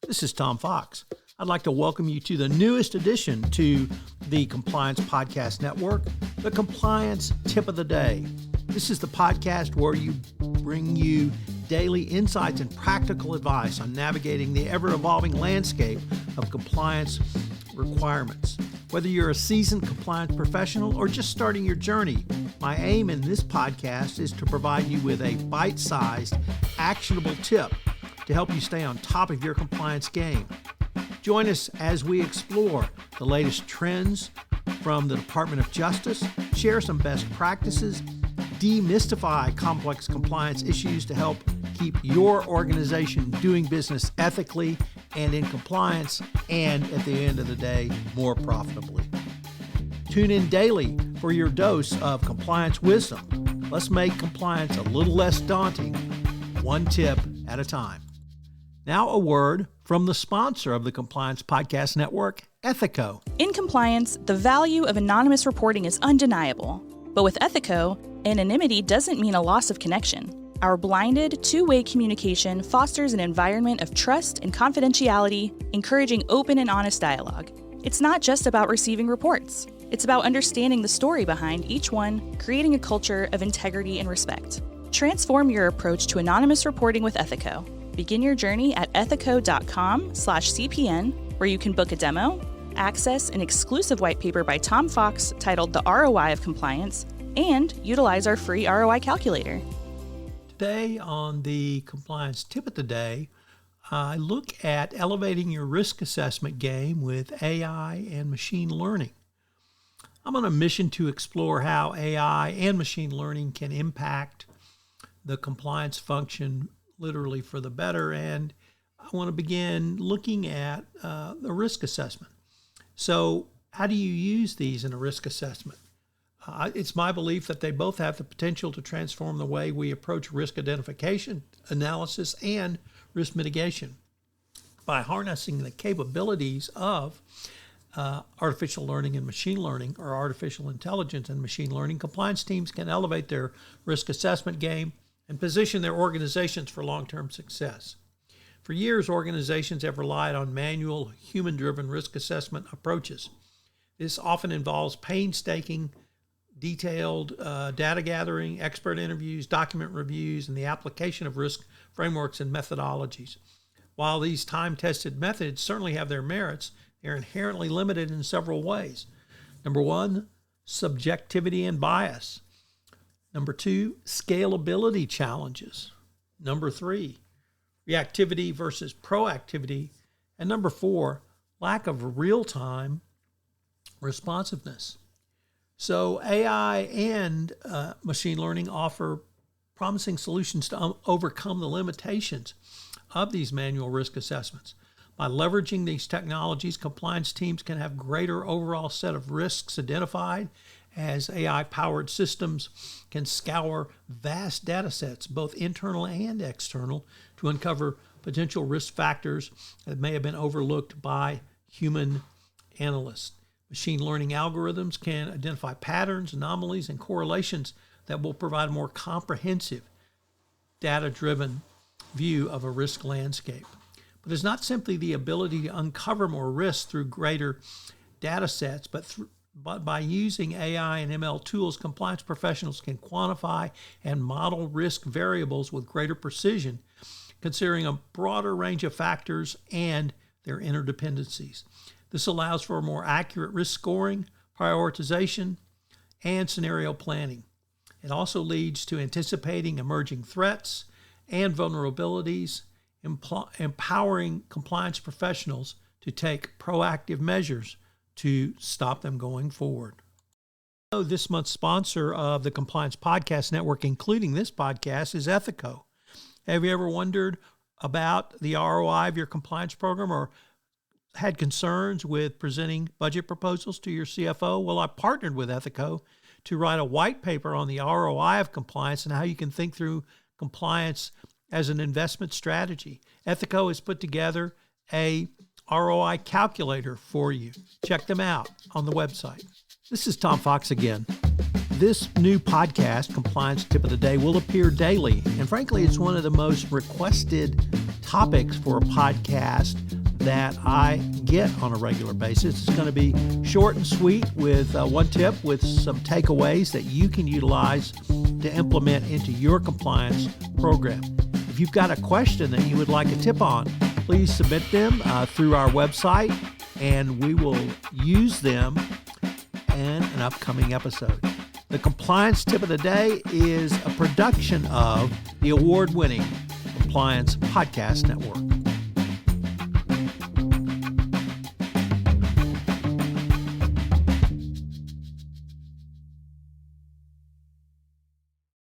This is Tom Fox. I'd like to welcome you to the newest addition to the Compliance Podcast Network, the Compliance Tip of the Day. This is the podcast where we bring you daily insights and practical advice on navigating the ever-evolving landscape of compliance requirements. Whether you're a seasoned compliance professional or just starting your journey, my aim in this podcast is to provide you with a bite-sized, actionable tip to help you stay on top of your compliance game. Join us as we explore the latest trends from the Department of Justice, share some best practices, demystify complex compliance issues to help keep your organization doing business ethically and in compliance, and at the end of the day, more profitably. Tune in daily for your dose of compliance wisdom. Let's make compliance a little less daunting, one tip at a time. Now a word from the sponsor of the Compliance Podcast Network, Ethico. In compliance, the value of anonymous reporting is undeniable. But with Ethico, anonymity doesn't mean a loss of connection. Our blinded, two-way communication fosters an environment of trust and confidentiality, encouraging open and honest dialogue. It's not just about receiving reports. It's about understanding the story behind each one, creating a culture of integrity and respect. Transform your approach to anonymous reporting with Ethico. Begin your journey at ethico.com/CPN, where you can book a demo, access an exclusive white paper by Tom Fox titled The ROI of Compliance, and utilize our free ROI calculator. Today on the Compliance Tip of the Day, I look at elevating your risk assessment game with AI and machine learning. I'm on a mission to explore how AI and machine learning can impact the compliance function literally for the better, and I want to begin looking at the risk assessment. So how do you use these in a risk assessment? It's my belief that they both have the potential to transform the way we approach risk identification, analysis, and risk mitigation. By harnessing the capabilities of artificial learning and machine learning, or artificial intelligence and machine learning, compliance teams can elevate their risk assessment game and position their organizations for long-term success. For years, organizations have relied on manual, human-driven risk assessment approaches. This often involves painstaking, detailed data gathering, expert interviews, document reviews, and the application of risk frameworks and methodologies. While these time-tested methods certainly have their merits, they're inherently limited in several ways. Number one, subjectivity and bias. Number two, scalability challenges. Number three, reactivity versus proactivity. And number four, lack of real-time responsiveness. So AI and machine learning offer promising solutions to overcome the limitations of these manual risk assessments. By leveraging these technologies, compliance teams can have greater overall set of risks identified, as AI-powered systems can scour vast data sets, both internal and external, to uncover potential risk factors that may have been overlooked by human analysts. Machine learning algorithms can identify patterns, anomalies, and correlations that will provide a more comprehensive, data-driven view of a risk landscape. But it's not simply the ability to uncover more risks through greater data sets, but by using AI and ML tools, compliance professionals can quantify and model risk variables with greater precision, considering a broader range of factors and their interdependencies. This allows for more accurate risk scoring, prioritization, and scenario planning. It also leads to anticipating emerging threats and vulnerabilities, empowering compliance professionals to take proactive measures to stop them going forward. So this month's sponsor of the Compliance Podcast Network, including this podcast, is Ethico. Have you ever wondered about the ROI of your compliance program, or had concerns with presenting budget proposals to your CFO? Well, I partnered with Ethico to write a white paper on the ROI of compliance and how you can think through compliance as an investment strategy. Ethico has put together a ROI calculator for you. Check them out on the website. This is Tom Fox again. This new podcast, Compliance Tip of the Day, will appear daily. And frankly, it's one of the most requested topics for a podcast that I get on a regular basis. It's going to be short and sweet with one tip with some takeaways that you can utilize to implement into your compliance program. If you've got a question that you would like a tip on, please submit them through our website, and we will use them in an upcoming episode. The Compliance Tip of the Day is a production of the award-winning Compliance Podcast Network.